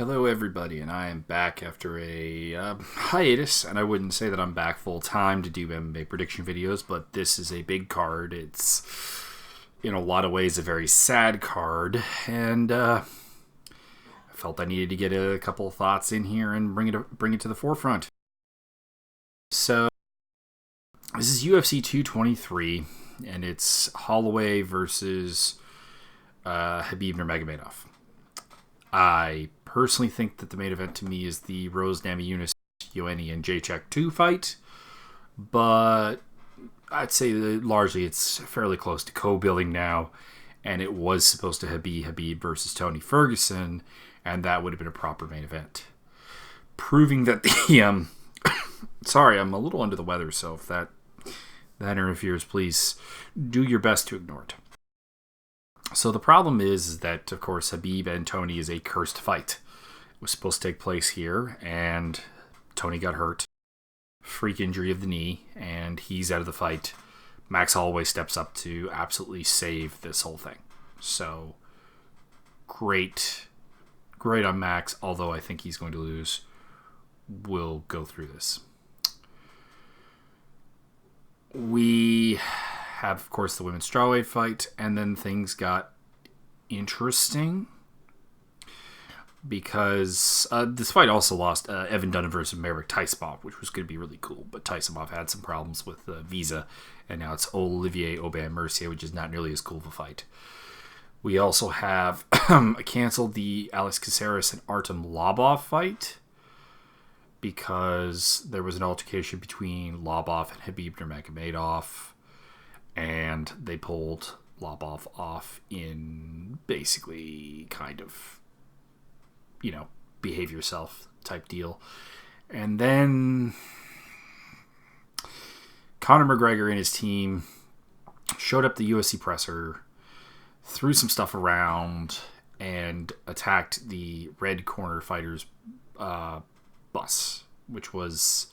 Hello, everybody, and I am back after a hiatus. And I wouldn't say that I'm back full time to do MMA prediction videos, but this is a big card. It's, in a lot of ways, a very sad card, and I felt I needed to get a couple of thoughts in here and bring it to the forefront. So, this is UFC 223, and it's Holloway versus Khabib Nurmagomedov. I personally think that the main event to me is the Rose Namajunas Ioane and Jacek 2 fight, but I'd say that largely it's fairly close to co-billing now, and it was supposed to be Khabib versus Tony Ferguson, and that would have been a proper main event. Proving that the sorry, I'm a little under the weather, so if that interferes, please do your best to ignore it. So the problem is that, of course, Khabib and Tony is a cursed fight. It was supposed to take place here, and Tony got hurt. Freak injury of the knee, and he's out of the fight. Max Holloway steps up to absolutely save this whole thing. So, great on Max, although I think he's going to lose. We'll go through this. We have, of course, the women's strawweight fight, and then things got interesting because this fight also lost Evan Dunham versus Merrick Tysimov, which was going to be really cool, but Tysimov had some problems with visa, and now it's Olivier Aubin-Mercier, which is not nearly as cool of a fight. We also have canceled the Alex Caceres and Artem Lobov fight because there was an altercation between Lobov and Khabib Nurmagomedov, and they pulled Lobov off in basically kind of, behave yourself type deal. And then Conor McGregor and his team showed up the UFC presser, threw some stuff around, and attacked the Red Corner Fighters bus, which was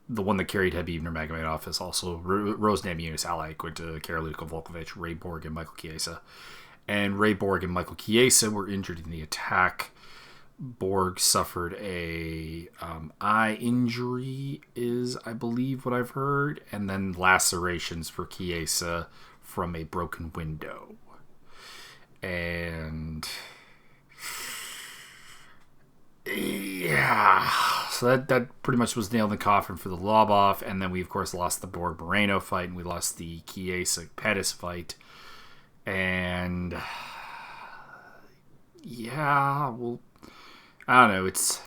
the one that carried Khabib Nurmagomedov. Is also Rose Namajunas, Ally Quinta, Karolina Kowalkiewicz, Ray Borg, and Michael Chiesa. And Ray Borg and Michael Chiesa were injured in the attack. Borg suffered a eye injury, is I believe what I've heard, and then lacerations for Chiesa from a broken window. And yeah, so that pretty much was nailed in the coffin for the Lobov, and then we of course lost the Borg Moreno fight, and we lost the Chiesa Pettis fight, and yeah, well, I don't know, it's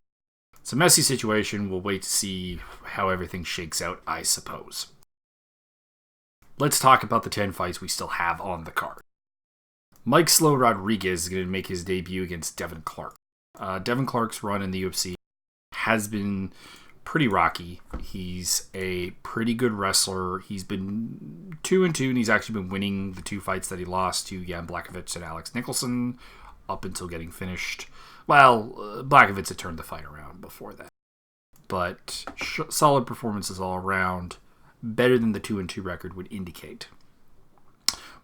a messy situation. We'll wait to see how everything shakes out, I suppose. Let's talk about the 10 fights we still have on the card. Mike Slow Rodriguez is going to make his debut against Devin Clark. Devin Clark's run in the UFC has been pretty rocky. He's a pretty good wrestler. He's been 2-2, and he's actually been winning the 2 fights that he lost to Jan Blachowicz and Alex Nicholson up until getting finished. Well, Blachowicz had turned the fight around before that. But solid performances all around, better than the 2-2 record would indicate.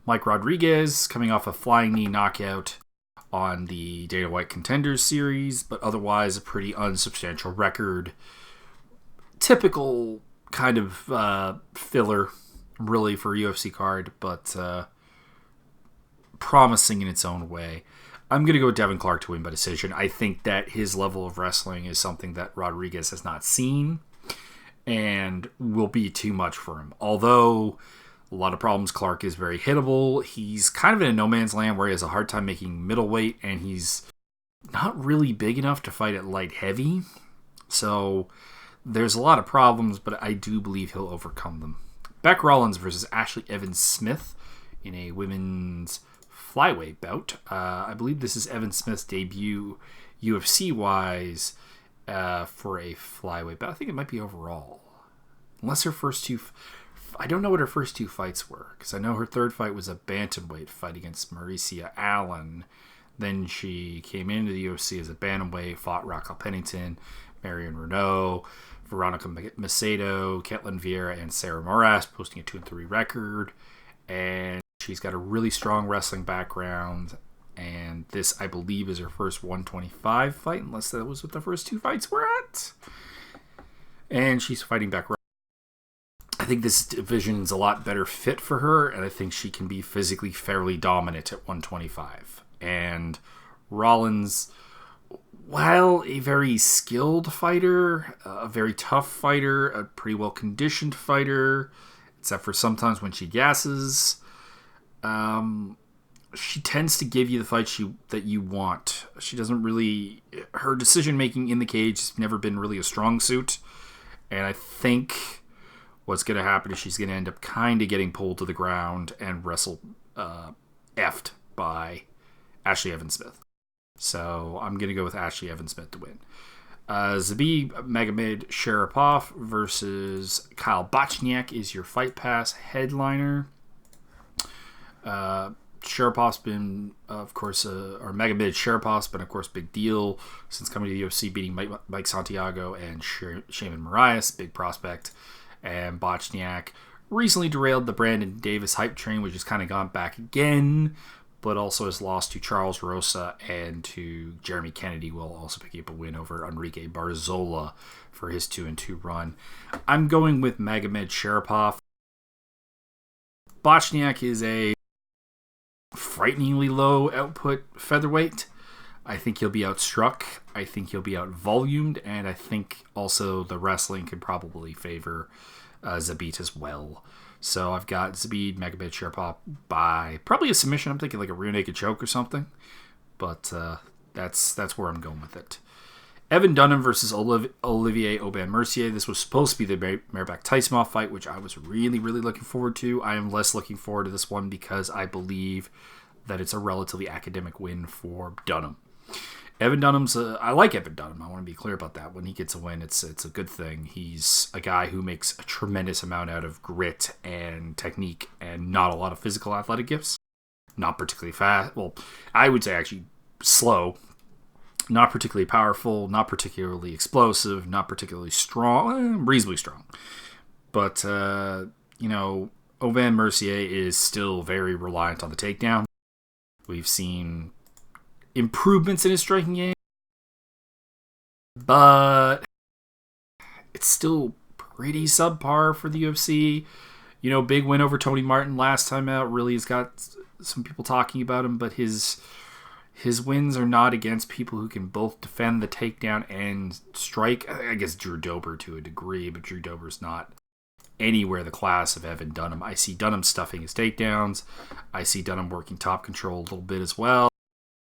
Mike Rodriguez coming off a flying knee knockout on the Dana White Contenders series, but otherwise a pretty unsubstantial record. Typical kind of filler, really, for a UFC card, but promising in its own way. I'm going to go with Devin Clark to win by decision. I think that his level of wrestling is something that Rodriguez has not seen and will be too much for him. Although a lot of problems, Clark is very hittable. He's kind of in a no man's land where he has a hard time making middleweight, and he's not really big enough to fight at light heavy. So there's a lot of problems, but I do believe he'll overcome them. Beck Rollins versus Ashley Evans Smith in a women's flyweight bout. I believe this is Evan Smith's debut UFC-wise for a flyweight bout. I think it might be overall. Unless her first 2... I don't know what her first 2 fights were, because I know her third fight was a bantamweight fight against Mauricia Allen. Then she came into the UFC as a bantamweight, fought Raquel Pennington, Marion Renault, Veronica Macedo, Ketlin Vieira, and Sarah Moras, posting a 2-3 record. And she's got a really strong wrestling background, and this, I believe, is her first 125 fight, unless that was what the first 2 fights were at. And she's fighting back. I think this division is a lot better fit for her, and I think she can be physically fairly dominant at 125. And Rollins, while a very skilled fighter, a very tough fighter, a pretty well-conditioned fighter, except for sometimes when she gasses, she tends to give you the fight that you want. She doesn't really... Her decision-making in the cage has never been really a strong suit, and I think what's going to happen is she's going to end up kind of getting pulled to the ground and wrestled effed by Ashley Evans-Smith. So I'm going to go with Ashley Evans-Smith to win. Zabit Magomed Sharapov versus Kyle Bochniak is your Fight Pass headliner. Sharapov's been, of course, or Magomed Sharapov's been, of course, big deal since coming to the UFC, beating Mike Santiago and Shaman Marias, big prospect. And Bochniak recently derailed the Brandon Davis hype train, which has kind of gone back again, but also has lost to Charles Rosa and to Jeremy Kennedy, while also picking up a win over Enrique Barzola for his 2-2 run. I'm going with Magomed Sharapov. Bochniak is a frighteningly low output featherweight. I think he'll be outstruck. I think he'll be out-volumed, and I think also the wrestling could probably favor Zabit as well. So I've got Zabit Magomed Sharapov by probably a submission. I'm thinking like a rear naked choke or something, but that's where I'm going with it. Evan Dunham versus Olivier Aubin-Mercier. This was supposed to be the Merabak-Taisimov fight, which I was really, really looking forward to. I am less looking forward to this one because I believe that it's a relatively academic win for Dunham. Evan Dunham's... I like Evan Dunham. I want to be clear about that. When he gets a win, it's a good thing. He's a guy who makes a tremendous amount out of grit and technique and not a lot of physical athletic gifts. Not particularly fast. Well, I would say actually slow. Not particularly powerful. Not particularly explosive. Not particularly strong. Reasonably strong. But, Aubin-Mercier is still very reliant on the takedown. We've seen improvements in his striking game, but it's still pretty subpar for the UFC. Big win over Tony Martin last time out really has got some people talking about him, but his wins are not against people who can both defend the takedown and strike. I guess Drew Dober to a degree, but Drew Dober's not anywhere the class of Evan Dunham. I see Dunham stuffing his takedowns. I see Dunham working top control a little bit as well.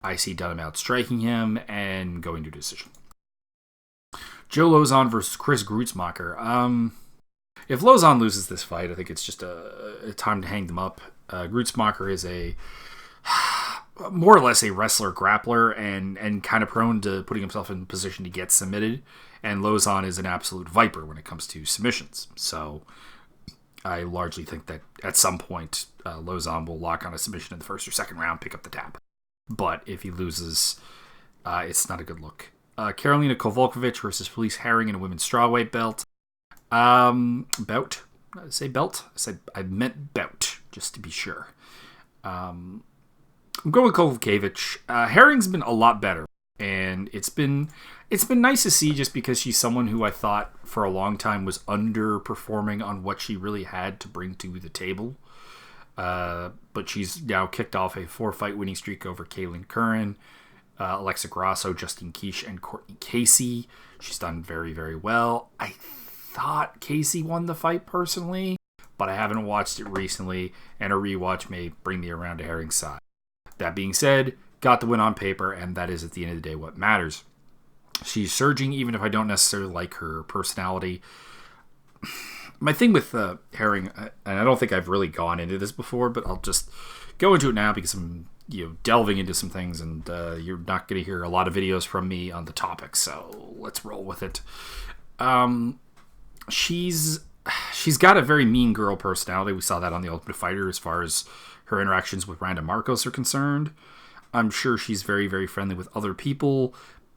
I see Dunham outstriking him and going to decision. Joe Lauzon versus Chris Gruetzemacher. If Lauzon loses this fight, I think it's just a time to hang them up. Gruetzemacher is more or less a wrestler grappler and kind of prone to putting himself in position to get submitted. And Lauzon is an absolute viper when it comes to submissions. So I largely think that at some point Lauzon will lock on a submission in the first or second round, pick up the tab. But if he loses, it's not a good look. Karolina Kowalkiewicz versus Felice Herring in a women's strawweight belt. Bout. Did I say belt? I meant bout, just to be sure. I'm going with Kowalkiewicz. Herring's been a lot better, and it's been nice to see just because she's someone who I thought for a long time was underperforming on what she really had to bring to the table. But she's now kicked off a 4-fight winning streak over Kaylin Curran, Alexa Grasso, Justine Kish, and Courtney Casey. She's done very, very well. I thought Casey won the fight personally, but I haven't watched it recently, and a rewatch may bring me around to Herring's side. That being said, got the win on paper, and that is at the end of the day what matters. She's surging, even if I don't necessarily like her personality. My thing with Herring, and I don't think I've really gone into this before, but I'll just go into it now because I'm delving into some things, and you're not going to hear a lot of videos from me on the topic, so let's roll with it. She's got a very mean girl personality. We saw that on The Ultimate Fighter as far as her interactions with Randa Marcos are concerned. I'm sure she's very, very friendly with other people,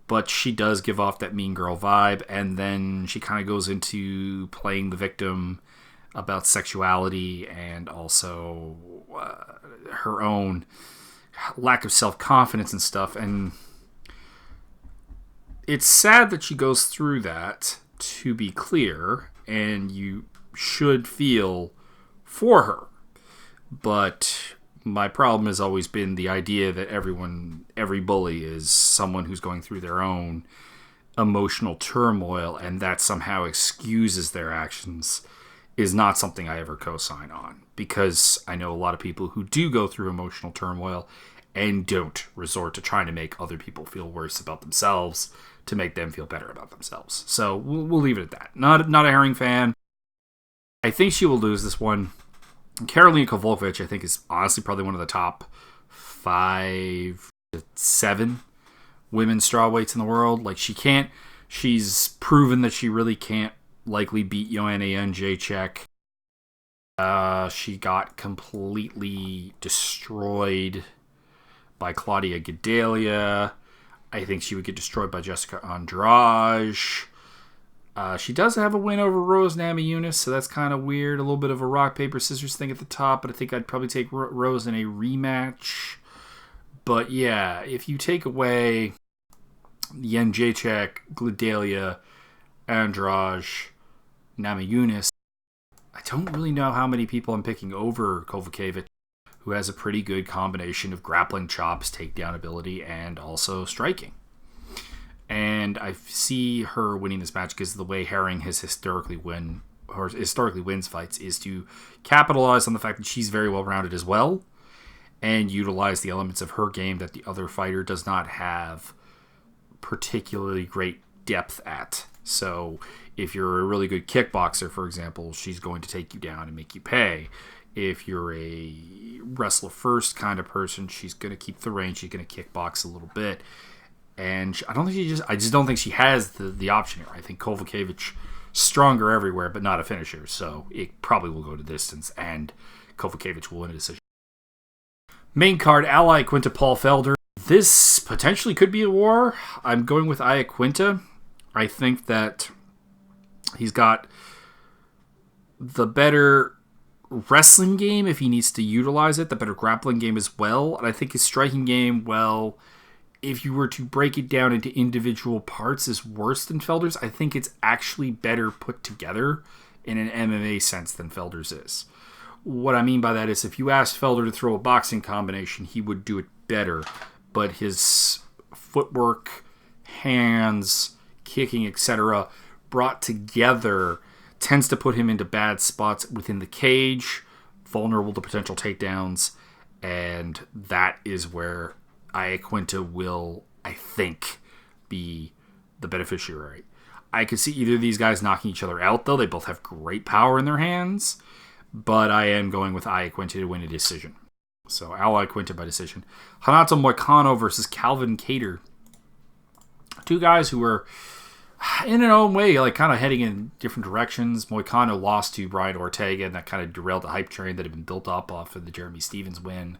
but she does give off that mean girl vibe, and then she kind of goes into playing the victim about sexuality and also her own lack of self-confidence and stuff. And it's sad that she goes through that, to be clear, and you should feel for her. But my problem has always been the idea that every bully is someone who's going through their own emotional turmoil, and that somehow excuses their actions, is not something I ever co-sign on. Because I know a lot of people who do go through emotional turmoil and don't resort to trying to make other people feel worse about themselves to make them feel better about themselves. So we'll leave it at that. Not a Herring fan. I think she will lose this one. Karolina Kowalkiewicz, I think, is honestly probably one of the top 5 to 7 women's strawweights in the world. Like, she's proven that she really can't likely beat Joanna Jędrzejczyk. She got completely destroyed by Claudia Gadelha. I think she would get destroyed by Jessica Andrade. She does have a win over Rose Namajunas, so that's kind of weird. A little bit of a rock, paper, scissors thing at the top, but I think I'd probably take Rose in a rematch. But yeah, if you take away Jędrzejczyk, Gadelha, Andrade, Namajunas, I don't really know how many people I'm picking over Kowalkiewicz, who has a pretty good combination of grappling chops, takedown ability, and also striking. And I see her winning this match because the way Herring has historically wins fights is to capitalize on the fact that she's very well rounded as well, and utilize the elements of her game that the other fighter does not have particularly great depth at. So if you're a really good kickboxer, for example, she's going to take you down and make you pay. If you're a wrestler first kind of person, she's going to keep the range. She's going to kickbox a little bit. And I just don't think she has the option here. I think Kowalkiewicz stronger everywhere, but not a finisher. So it probably will go to distance, and Kowalkiewicz will win a decision. Main card, Ally Quinta Paul Felder. This potentially could be a war. I'm going with Iaquinta. I think that he's got the better wrestling game if he needs to utilize it, the better grappling game as well. And I think his striking game, well, if you were to break it down into individual parts, is worse than Felder's. I think it's actually better put together in an MMA sense than Felder's is. What I mean by that is if you asked Felder to throw a boxing combination, he would do it better. But his footwork, hands, kicking, etc., brought together tends to put him into bad spots within the cage, vulnerable to potential takedowns, and that is where Iaquinta will, I think, be the beneficiary. I could see either of these guys knocking each other out, though. They both have great power in their hands, but I am going with Iaquinta to win a decision. So, Iaquinta by decision. Renato Moicano versus Calvin Kattar. Two guys who were, in their own way, like kind of heading in different directions. Moicano lost to Brian Ortega, and that kind of derailed the hype train that had been built up off of the Jeremy Stephens win.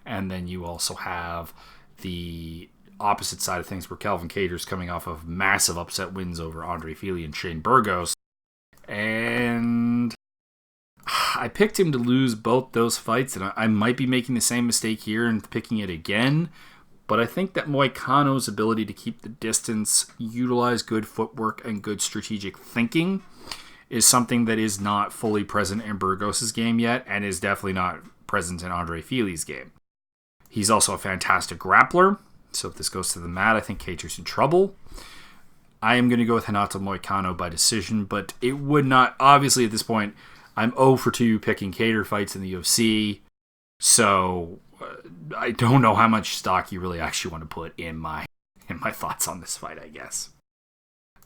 And then you also have the opposite side of things where Calvin Kattar's coming off of massive upset wins over Andre Fili and Shane Burgos. And I picked him to lose both those fights, and I might be making the same mistake here and picking it again. But I think that Moicano's ability to keep the distance, utilize good footwork and good strategic thinking is something that is not fully present in Burgos' game yet, and is definitely not present in Andre Fili's game. He's also a fantastic grappler, so if this goes to the mat, I think Kattar's in trouble. I am going to go with Renato Moicano by decision, but it would not, obviously at this point, I'm 0 for 2 picking Kattar fights in the UFC, so I don't know how much stock you really actually want to put in my thoughts on this fight, I guess.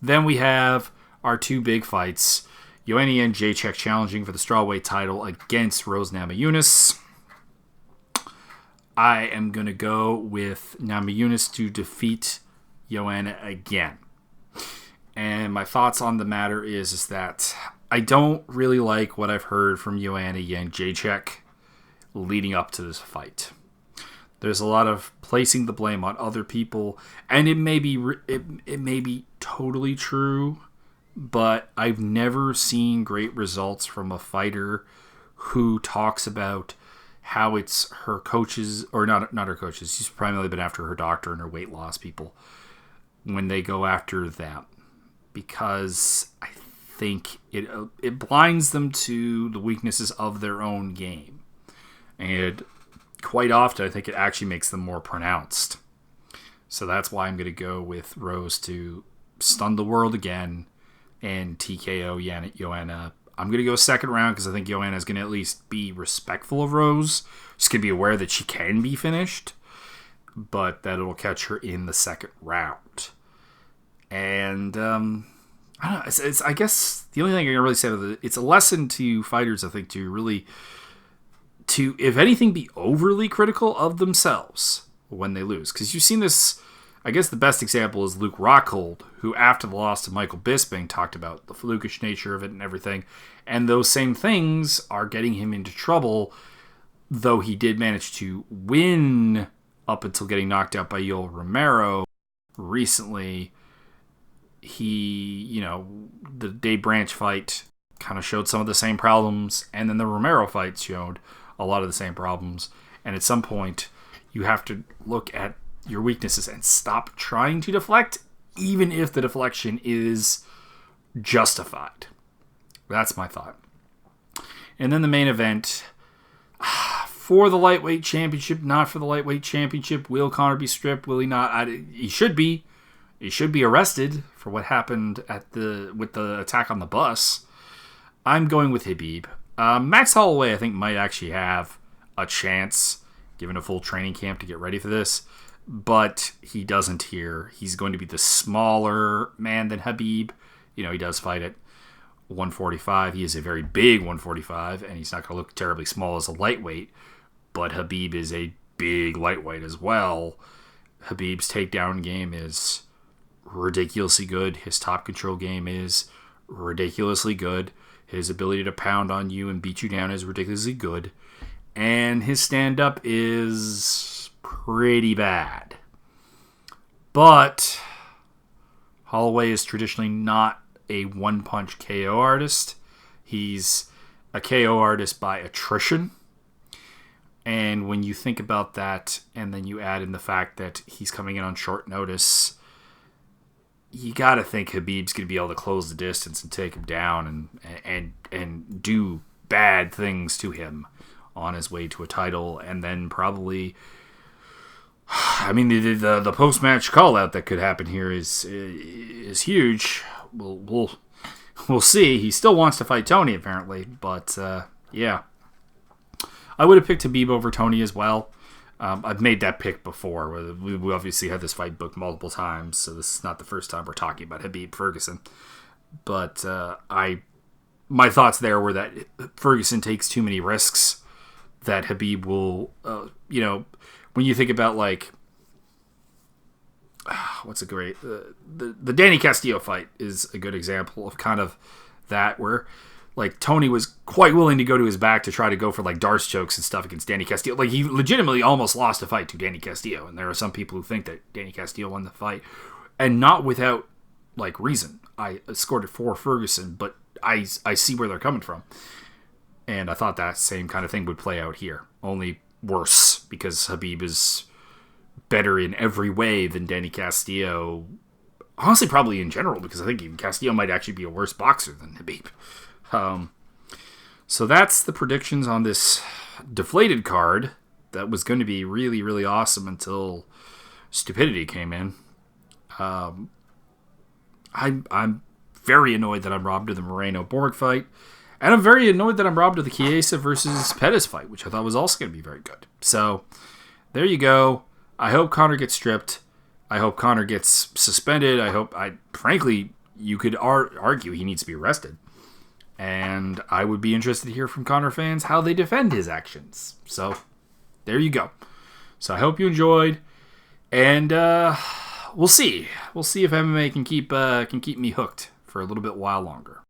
Then we have our two big fights. Joanna Jędrzejczyk challenging for the strawweight title against Rose Namajunas. I am going to go with Namajunas to defeat Joanna again. And my thoughts on the matter is that I don't really like what I've heard from Joanna Jędrzejczyk leading up to this fight. There's a lot of placing the blame on other people, and it may be totally true, but I've never seen great results from a fighter who talks about how it's her coaches, or not her coaches. She's primarily been after her doctor and her weight loss people when they go after them, because I think it blinds them to the weaknesses of their own game, and quite often I think it actually makes them more pronounced. So that's why I'm going to go with Rose to stun the world again and TKO Joanna. I'm going to go second round because I think Joanna is going to at least be respectful of Rose. She's going to be aware that she can be finished, but that it'll catch her in the second round. And I don't know. I guess the only thing I can really say about it, it's a lesson to fighters, I think, to really, to, if anything, be overly critical of themselves when they lose. Because you've seen this, I guess the best example is Luke Rockhold, who after the loss to Michael Bisping talked about the flukish nature of it and everything. And those same things are getting him into trouble, though he did manage to win up until getting knocked out by Yoel Romero recently. He, the Dave Branch fight kind of showed some of the same problems, and then the Romero fight showed a lot of the same problems. And at some point, you have to look at your weaknesses and stop trying to deflect, even if the deflection is justified. That's my thought. And then the main event, for the lightweight championship, not for the lightweight championship. Will Conor be stripped? Will he not? He should be. He should be arrested for what happened with the attack on the bus. I'm going with Khabib. Max Holloway, I think, might actually have a chance, given a full training camp, to get ready for this. But he doesn't here. He's going to be the smaller man than Khabib. He does fight at 145. He is a very big 145, and he's not going to look terribly small as a lightweight. But Khabib is a big lightweight as well. Khabib's takedown game is ridiculously good. His top control game is ridiculously good. His ability to pound on you and beat you down is ridiculously good. And his stand-up is pretty bad. But Holloway is traditionally not a one-punch KO artist. He's a KO artist by attrition. And when you think about that, and then you add in the fact that he's coming in on short notice, you got to think Khabib's going to be able to close the distance and take him down and do bad things to him on his way to a title. And then probably, the post-match call-out that could happen here is huge. We'll see. He still wants to fight Tony, apparently. But, yeah. I would have picked Khabib over Tony as well. I've made that pick before. We obviously had this fight booked multiple times, so this is not the first time we're talking about Khabib Ferguson. But my thoughts there were that Ferguson takes too many risks, that Khabib will, when you think about, what's a great... The Danny Castillo fight is a good example of kind of that, where Tony was quite willing to go to his back to try to go for Darce chokes and stuff against Danny Castillo. He legitimately almost lost a fight to Danny Castillo, and there are some people who think that Danny Castillo won the fight, and not without reason. I scored it for Ferguson, but I see where they're coming from, and I thought that same kind of thing would play out here, only worse, because Khabib is better in every way than Danny Castillo. Honestly, probably in general, because I think even Castillo might actually be a worse boxer than Khabib. So that's the predictions on this deflated card that was going to be really, really awesome until stupidity came in. I'm very annoyed that I'm robbed of the Moreno-Borg fight, and I'm very annoyed that I'm robbed of the Chiesa versus Pettis fight, which I thought was also going to be very good. So there you go. I hope Conor gets stripped. I hope Conor gets suspended. Frankly, you could argue he needs to be arrested. And I would be interested to hear from Conor fans how they defend his actions. So, there you go. So I hope you enjoyed, and we'll see. We'll see if MMA can keep me hooked for a little bit while longer.